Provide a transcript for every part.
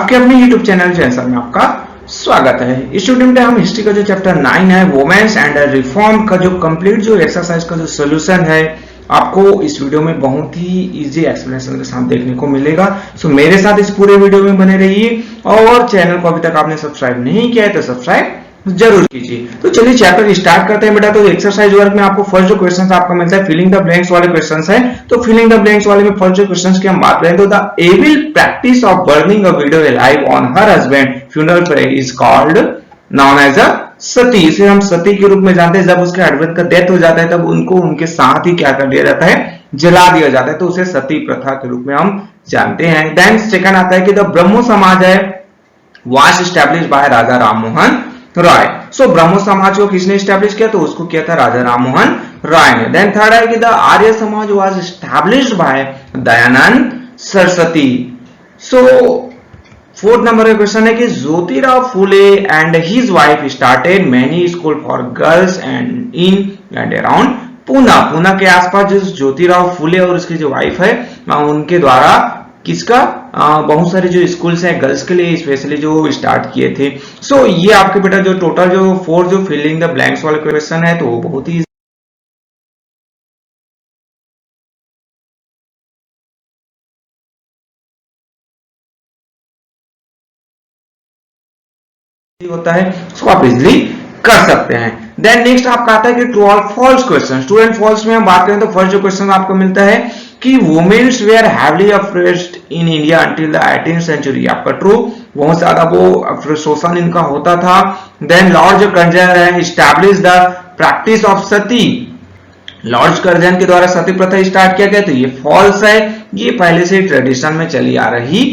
आपके अपने YouTube channel जैसा में आपका स्वागत है। इस वीडियो में हम हिस्ट्री का जो चैप्टर 9 है वुमेन्स एंड रिफॉर्म का जो कंप्लीट जो एक्सरसाइज का जो सोल्यूशन है आपको इस वीडियो में बहुत ही इजी एक्सप्लेनेशन के साथ देखने को मिलेगा। सो मेरे साथ इस पूरे वीडियो में बने रहिए और चैनल को अभी तक आपने सब्सक्राइब नहीं किया है तो सब्सक्राइब जरूर कीजिए। तो चलिए चैप्टर स्टार्ट करते हैं बेटा। तो एक्सरसाइज वर्क में आपको फर्स्ट जो क्वेश्चन आपका मिलता है फिलिंग द ब्लैंक्स वाले क्वेश्चन है। तो फिलिंग द ब्लैंक्स वाले में फर्स्ट जो क्वेश्चन की हम बात करें तो the evil practice of burning a widow alive on her husband funeral is called known as a sati. इसे हम सती के रूप में जानते हैं। जब उसके हस्बैंड का डेथ हो जाता है तब उनको उनके साथ ही क्या कर दिया जाता है, जला दिया जाता है। तो उसे सती प्रथा के रूप में हम जानते हैं। देन सेकंड आता है कि द ब्रह्मो समाज है was established bye Raja Rammohan Roy. सो ब्रह्मो समाज को किसने स्टैब्लिश किया? तो उसको किया था राजा राममोहन रॉय ने। देन थर्ड है कि the Arya Samaj was established by Dayanand Saraswati. So fourth number का क्वेश्चन है कि Jyotirao Phule and his wife started many school for girls and in and around Poona. Poona के आसपास जो ज्योतिराव फुले और उसकी जो वाइफ है उनके द्वारा किसका बहुत सारे जो स्कूल्स हैं गर्ल्स के लिए स्पेशली जो स्टार्ट किए थे। सो ये आपके बेटा जो टोटल जो 4 जो फिलिंग द ब्लैंक्स वाले क्वेश्चन है तो वो बहुत ही होता है, उसको आप इजिली कर सकते हैं। देन नेक्स्ट आपका आता है कि ट्रू और false question. True and false में हम बात करें तो फर्स्ट जो क्वेश्चन आपको मिलता है कि womens were heavily oppressed in India until the 18th century. आपका ट्रू, बहुत ज्यादा वो शोषण इनका होता था। देन लॉर्ड कर्जन है establish the practice of sati. Lord Curzon के द्वारा सती प्रथा स्टार्ट किया गया तो ये फॉल्स है, ये पहले से ट्रेडिशन में चली आ रही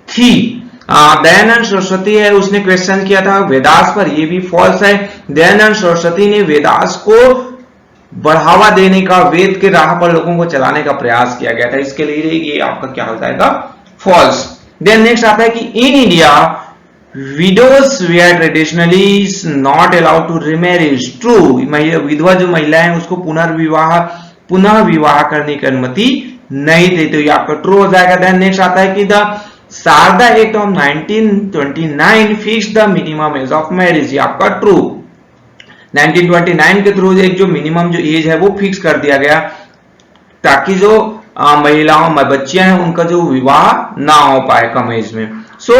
थी। दयानंद सरस्वती है उसने क्वेश्चन किया था वेदास पर, ये भी फॉल्स है। दयानंद सरस्वती ने वेदास को बढ़ावा देने का, वेद के राह पर लोगों को चलाने का प्रयास किया गया था, इसके लिए ये आपका क्या हो जाएगा, फॉल्स। देन नेक्स्ट आता है कि in India widows were traditionally not allowed to remarriage. True, विधवा जो महिला है उसको पुनः विवाह करने की अनुमति नहीं थी, तो ये आपका ट्रू हो जाएगा। देन नेक्स्ट आता है कि the Sharda act of 1929 fix the minimum age of marriage. ये आपका ट्रू, 1929 के थ्रू एक जो मिनिमम जो एज है वो फिक्स कर दिया गया ताकि जो महिलाओं बच्चियां हैं उनका जो विवाह ना हो पाए कम एज में। सो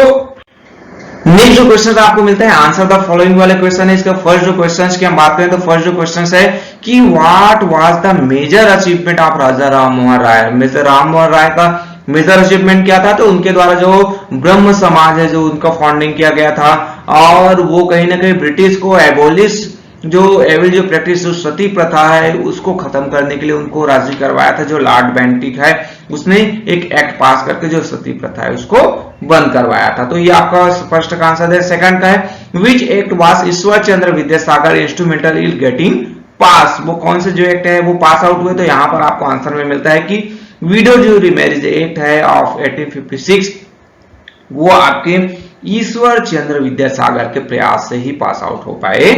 नेक्स्ट जो क्वेश्चन आपको मिलता है आंसर द फॉलोइंग वाले क्वेश्चन है। इसका फर्स्ट जो क्वेश्चन की हम बात करें तो फर्स्ट जो क्वेश्चन है कि what was the major achievement of Raja Rammohan Roy. Major Rammohan Roy का मेजर अचीवमेंट क्या था? तो उनके द्वारा जो ब्रह्म समाज है जो उनका फाउंडिंग किया गया था और वो कहीं ना कहीं ब्रिटिश को एबोलिश जो एविल जो प्रैक्टिस जो सती प्रथा है उसको खत्म करने के लिए उनको राजी करवाया था। जो लॉर्ड बेंटिक है उसने एक एक्ट पास करके जो सती प्रथा है उसको बंद करवाया था। तो ये आपका फर्स्ट का आंसर है। सेकंड का है which act was Ishwar Chandra Vidyasagar instrumental in getting pass. वो कौन से जो एक्ट है वो पास आउट हुए? तो यहाँ पर आपको आंसर में मिलता है कि विडो जो रिमैरिज एक्ट है ऑफ 1856 वो आपके ईश्वर चंद्र विद्यासागर के प्रयास से ही पास आउट हो पाए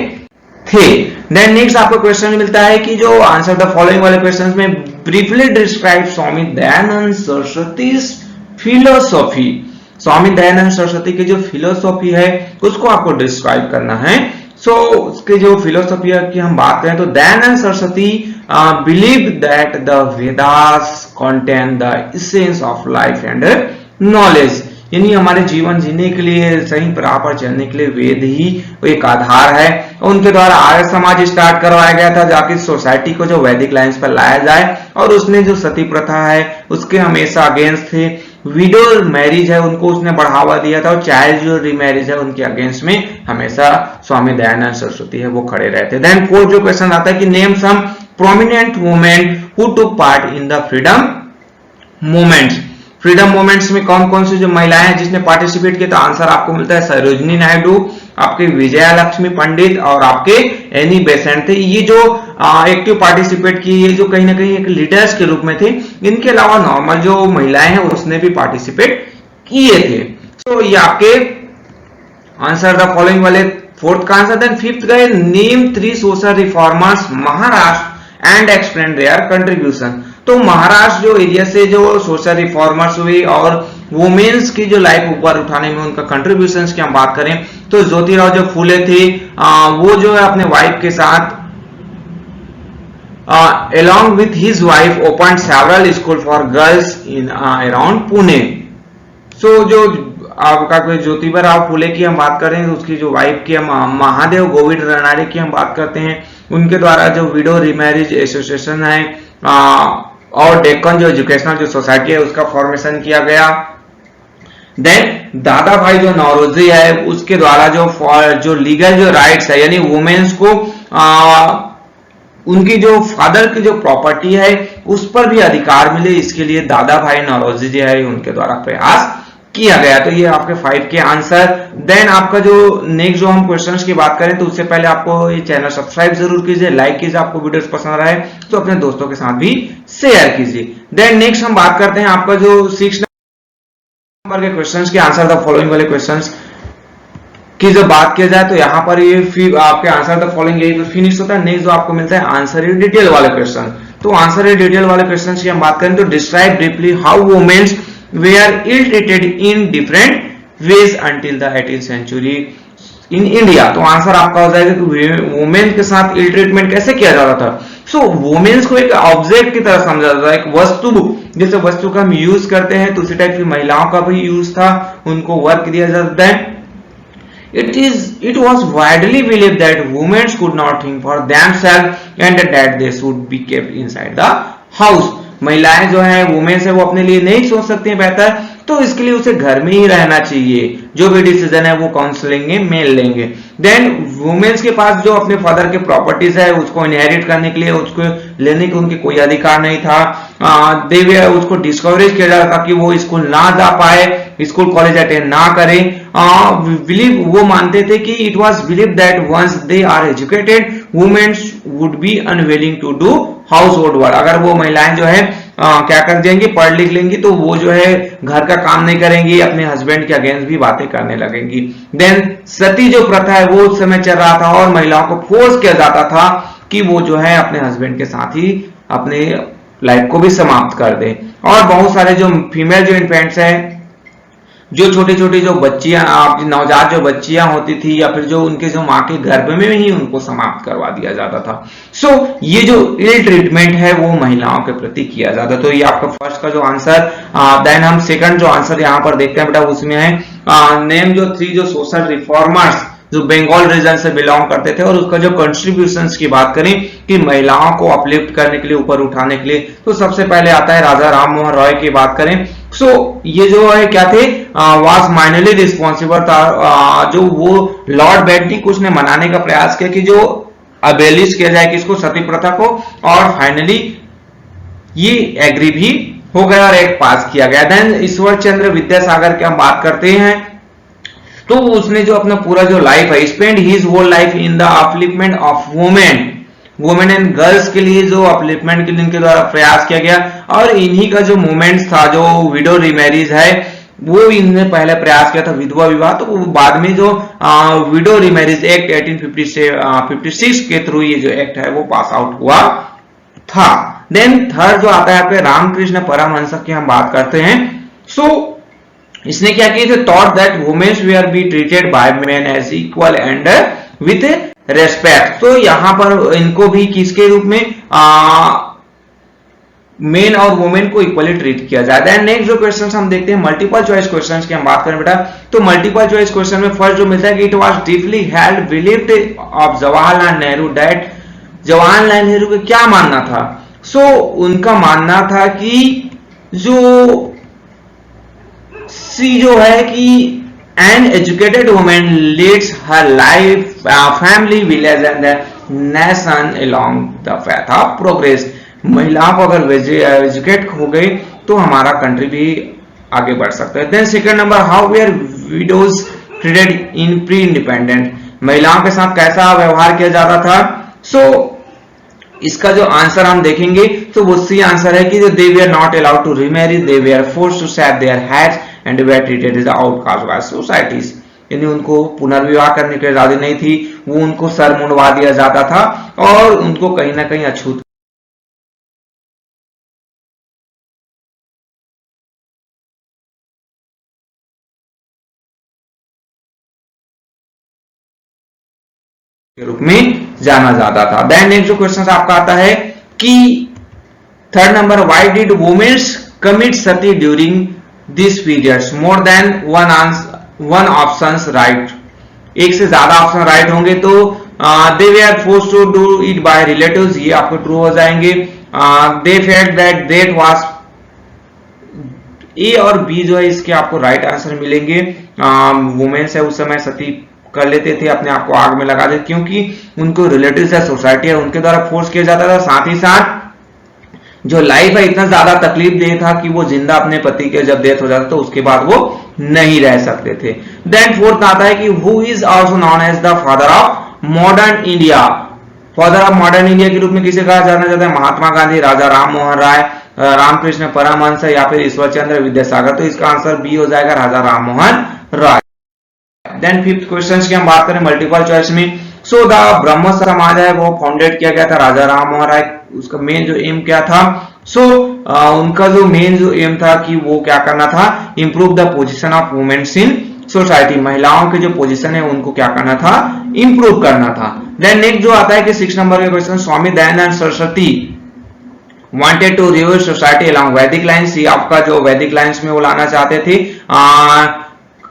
थे। देन नेक्स्ट आपको क्वेश्चन मिलता है कि जो आंसर द फॉलोइंग वाले क्वेश्चंस में briefly describe Swami Dayanand Saraswati philosophy. Swami Dayanand Saraswati की जो फिलोसॉफी है उसको आपको डिस्क्राइब करना है। सो उसके जो फिलोसॉफी की हम बात करें तो Dayanand Saraswati believe that the Vedas contain the essence of life and knowledge. यानी हमारे जीवन जीने के लिए, सही राह पर चलने के लिए वेद ही एक आधार है। उनके द्वारा आर्य समाज स्टार्ट करवाया गया था जाकि सोसाइटी को जो वैदिक लाइंस पर लाया जाए और उसने जो सती प्रथा है उसके हमेशा अगेंस्ट थे। विडो मैरिज है उनको उसने बढ़ावा दिया था और चाइल्ड जो रीमैरिज है उनके अगेंस्ट में हमेशा स्वामी दयानंद सरस्वती है वो खड़े रहते। देन फोर्थ जो क्वेश्चन आता है कि name some prominent women who took part in the freedom movements. Freedom movements में कौन कौन सी जो महिलाएं हैं जिसने पार्टिसिपेट किया? तो आंसर आपको मिलता है सरोजिनी नायडू, आपके विजया लक्ष्मी पंडित और आपके एनी बेसेंट थे। ये जो एक्टिव पार्टिसिपेट किए, ये जो कहीं ना कहीं एक लीडर्स के रूप में थे। इनके अलावा नॉर्मल जो महिलाएं हैं उसने भी पार्टिसिपेट किए थे। तो ये आपके आंसर द फॉलोइंग वाले फोर्थ का आंसर। देन फिफ्थ गए name 3 social reformers Maharashtra and explain there contribution. तो महाराष्ट्र जो एरिया से जो सोशल रिफॉर्मर्स हुए और वुमेन्स की जो लाइफ ऊपर उठाने में उनका कंट्रीब्यूशन की हम बात करें तो ज्योतिराव जो फूले थे वो जो है अपने वाइफ के साथ along with his wife opened several school for girls in around Pune. So जो आपका कोई ज्योतिबा राव फूले की हम बात करें तो उसकी जो वाइफ की हम महादेव गोविंद रनारे की हम बात करते हैं, उनके द्वारा जो विडो रिमैरिज एसोसिएशन है और डेक्कन जो एजुकेशनल जो सोसाइटी है उसका फॉर्मेशन किया गया। देन दादा भाई जो नौरोजी है उसके द्वारा जो लीगल जो राइट्स है यानी वुमेन्स को उनकी जो फादर की जो प्रॉपर्टी है उस पर भी अधिकार मिले, इसके लिए दादा भाई नौरोजी जी है उनके द्वारा प्रयास किया गया। तो ये आपके 5 के आंसर। देन आपका जो नेक्स्ट जो हम क्वेश्चंस की बात करें तो उससे पहले आपको ये चैनल सब्सक्राइब जरूर कीजिए, लाइक कीजिए, आपको वीडियोस पसंद आए तो अपने दोस्तों के साथ भी शेयर कीजिए। देन नेक्स्ट हम बात करते हैं आपका जो 6 नंबर के क्वेश्चंस के आंसर द फॉलोइंग वाले क्वेश्चंस की जब बात किया जाए तो यहाँ पर ये आपके आंसर द फॉलोइंग यही तो फिनिश होता है। नेक्स्ट जो आपको मिलता है आंसर इन डिटेल वाले क्वेश्चन। तो आंसर इन डिटेल वाले क्वेश्चन की हम बात करें तो describe deeply how womens were ill treated in different ways until the 18th century in India. तो आंसर आपका हो जाएगा कि वुमेन के साथ इल ट्रीटमेंट कैसे किया जाता था। सो वुमेन्स को एक ऑब्जेक्ट की तरह समझा जाता है, एक वस्तु, जैसे वस्तु का हम यूज करते हैं तो उसी टाइप की महिलाओं का भी यूज था, उनको वर्क दिया जाता है। It was widely believed that women could not think for themselves and that they should be kept inside the house. महिलाएं जो है वुमेन्स है वो अपने लिए नहीं सोच सकती हैं बेहतर, तो इसके लिए उसे घर में ही रहना चाहिए, जो भी डिसीजन है वो काउंसलिंग में लेंगे। देन वुमेन्स के पास जो अपने फादर के प्रॉपर्टीज है उसको इनहेरिट करने के लिए उसको लेने के उनके कोई अधिकार नहीं था। देवी उसको डिस्कवरेज किया जाता था कि वो स्कूल ना जा पाए, स्कूल कॉलेज अटेंड ना करें। बिलीव वो मानते थे कि it was believe that once they are educated womens would be unwilling to do household work. अगर वो महिलाएं जो है क्या कर जाएंगी, पढ़ लिख लेंगी तो वो जो है घर का काम नहीं करेंगी, अपने हस्बैंड के अगेंस्ट भी बातें करने लगेंगी। देन सती जो प्रथा है वो उस समय चल रहा था और महिलाओं को फोर्स किया जाता था कि वो जो है अपने हस्बैंड के साथ ही अपने लाइफ को भी समाप्त कर दे। और बहुत सारे जो फीमेल जो इन्फेंट्स है, जो छोटी छोटी जो बच्चियां नवजात जो बच्चियां होती थी या फिर जो उनके जो माँ के गर्भ में ही उनको समाप्त करवा दिया जाता था। सो ये जो इल ट्रीटमेंट है वो महिलाओं के प्रति किया जाता है। तो ये आपका फर्स्ट का जो आंसर। देन हम सेकंड जो आंसर यहाँ पर देखते हैं बेटा उसमें है नेम जो 3 जो सोशल रिफॉर्मर्स जो बंगाल रीजन से बिलोंग करते थे और उसका जो कंट्रीब्यूशंस की बात करें कि महिलाओं को अपलिफ्ट करने के लिए, ऊपर उठाने के लिए, तो सबसे पहले आता है राजा राम मोहन रॉय की बात करें। सो ये जो है क्या थे, वाज माइनरली रिस्पॉन्सिबल था, जो वो लॉर्ड बेंटिक उसने मनाने का प्रयास किया कि जो अबेलिश किया जाए किसको, सती प्रथा को, और फाइनली ये एग्री भी हो गया और एक पास किया गया। देन ईश्वर चंद्र विद्यासागर की हम बात करते हैं तो उसने जो अपना पूरा जो लाइफ है spend his whole life in the upliftment of women and girls के लिए जो अपलिफ्टमेंट के लिए इनके द्वारा प्रयास किया गया। और इन्हीं का जो मूवमेंट था जो विडो रिमैरिज है वो इन्होंने पहले प्रयास किया था, विधवा विवाह, तो बाद में जो विडो रिमैरिज एक्ट 1856 के थ्रू ये जो एक्ट है वो पास आउट हुआ था। देन थर्ड जो आता है आपके रामकृष्ण परमहंस की हम बात करते हैं। सो इसने क्या किया थे, thought that womens were be treated by men as equal and with respect. तो यहां पर इनको भी किसके रूप में मेन और वुमेन को इक्वली ट्रीट किया जाए। देन नेक्स्ट जो क्वेश्चन हम देखते हैं मल्टीपल चॉइस क्वेश्चंस की हम बात करें बेटा तो मल्टीपल चॉइस क्वेश्चन में फर्स्ट जो मिलता है कि it was deeply held believed of Jawaharlal Nehru that, Jawaharlal Nehru का क्या मानना था। सो उनका मानना था कि जो सी जो है कि an educated women leads her life family village and nation along the path of progress. महिलाओं को अगर एजुकेट हो गई तो हमारा कंट्री भी आगे बढ़ सकता है। Then second number, how were widows treated in pre independent, महिलाओं के साथ कैसा व्यवहार किया जाता था। सो इसका जो आंसर हम देखेंगे तो वो सी आंसर है कि they were not allowed to remarry, they were forced to shave their heads and were treated as outcast by societies. यानी उनको पुनर्विवाह करने की आजादी नहीं थी, वो उनको सर मुंडवा दिया जाता था और उनको कहीं ना कहीं अछूत के रूप में जाना जाता था। देन नेक्स्ट जो क्वेश्चन आपका आता है कि third number, why did womens commit sati during this periods? More than one options right, एक से ज्यादा ऑप्शन राइट होंगे तो they were forced to do it by relatives, ये आपको ट्रू हो जाएंगे। They felt that death was, A और बी जो है इसके आपको राइट आंसर मिलेंगे। वुमेन्स है उस समय सती कर लेते थे, अपने आप को आग में लगा देते, क्योंकि उनको रिलेटिव्स है, सोसाइटी है, उनके द्वारा फोर्स किया जाता था। साथ ही साथ जो लाइफ है इतना ज्यादा तकलीफ दे था कि वो जिंदा अपने पति के जब डेथ हो जाता तो उसके बाद वो नहीं रह सकते थे। देन फोर्थ आता है कि who is also known as the father of modern India? Father of modern India के रूप में किसे कहा जाना जाता है? महात्मा गांधी, राजा राम मोहन राय, रामकृष्ण परमहंस या फिर ईश्वरचंद्र विद्यासागर। तो इसका आंसर बी हो जाएगा, राजा Ram Mohan Roy. Then fifth question की हम बात करें मल्टीपल चॉइस में। सो द ब्रह्म समाज है वो फाउंडेड किया गया था राजा राम मोहन राय, उसका मेन जो एम क्या था? उनका जो मेन जो एम था कि वो क्या करना था? Improve the position of womens in society, महिलाओं के जो पोजीशन है उनको क्या करना था? इंप्रूव करना था। देन नेक्स्ट जो आता है कि 6 नंबर का question, Swami Dayanand Saraswati wanted to review society along वैदिक लाइन्स, ये आपका जो वैदिक लाइन्स में वो लाना चाहते थे।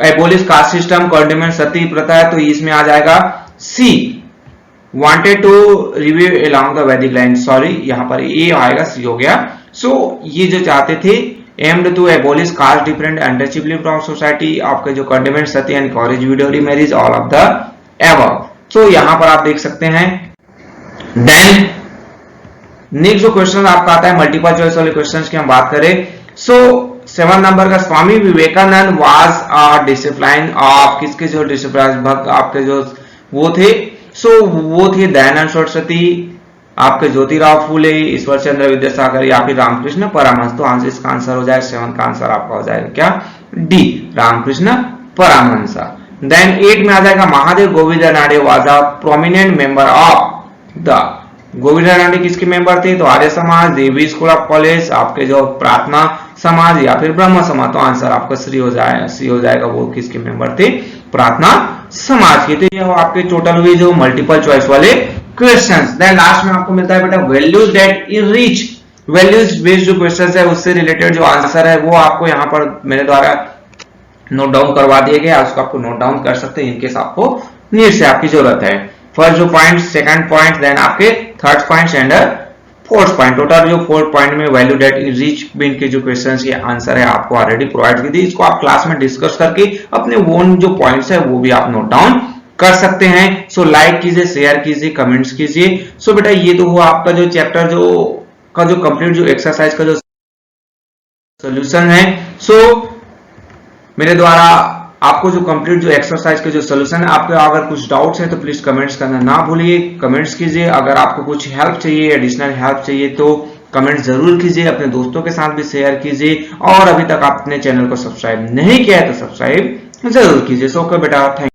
एबोलिश कास्ट सिस्टम, कंडेमेंट सती प्रथा है, तो इसमें आ जाएगा सी, wanted to review along the वैदिक लाइन, सॉरी यहाँ पर ए आएगा, सी हो गया। ये जो चाहते थे aimed to abolish caste different untouchability from society, आपके जो condemned sati and college widow marriage, all of the above. यहाँ पर आप देख सकते हैं। देन नेक्स्ट जो क्वेश्चन आपका आता है मल्टीपल चॉइस वाले क्वेश्चंस की हम बात करें। 7 नंबर का, Swami Vivekananda was a discipline of, किसके जो डिसिप्लिन भक्त आपके जो वो थे? वो थे दयानंद सरस्वती, आपके ज्योतिराव फूले, ईश्वर चंद्र विद्यासागर या फिर रामकृष्ण परमहंस। तो इसका आंसर हो जाएगा 7 का आंसर आपका हो जाएगा क्या? डी, रामकृष्ण परमहंस। देन 8 में आ जाएगा Mahadev Govind Ranade was a prominent member of the, Govind Ranade किसके मेंबर थे? तो आर्य समाज, देवी स्कूल ऑफ कॉलेज, आपके जो प्रार्थना समाज या फिर ब्रह्म समाज। तो आंसर आपका सी हो जाएगा, वो किसके मेंबर थे? प्रार्थना समाज के। तो ये आपके टोटल हुए जो मल्टीपल चॉइस वाले क्वेश्चंस। देन लास्ट में आपको मिलता है बेटा values that enrich, values based जो क्वेश्चंस है उससे रिलेटेड जो आंसर है वो आपको यहाँ पर मेरे द्वारा नोट डाउन करवा दिए गए, उसको आपको नोट डाउन कर सकते हैं इनकेस आपको नीड से आपकी जरूरत है। फर्स्ट जो पॉइंट, सेकंड पॉइंट, देन आपके third point and fourth point. Total जो फोर्थ पॉइंट में वैल्यू दैट इनरिच बिन के जो क्वेश्चंस के आंसर है आपको ऑलरेडी प्रोवाइड की थी, इसको आप क्लास में डिस्कस करके अपने ओन जो पॉइंट्स है वो भी आप नोट डाउन कर सकते हैं। लाइक कीजिए, शेयर कीजिए, कमेंट्स कीजिए। बेटा ये तो हुआ आपका जो चैप्टर जो कंप्लीट जो एक्सरसाइज का जो सोल्यूशन है। मेरे द्वारा आपको जो कंप्लीट जो एक्सरसाइज के जो सोल्यूशन है, आपके अगर कुछ डाउट्स है तो प्लीज कमेंट्स करना ना भूलिए, कमेंट्स कीजिए। अगर आपको कुछ हेल्प चाहिए, एडिशनल हेल्प चाहिए तो कमेंट जरूर कीजिए, अपने दोस्तों के साथ भी शेयर कीजिए। और अभी तक आपने चैनल को सब्सक्राइब नहीं किया है तो सब्सक्राइब जरूर कीजिए। बेटा थैंक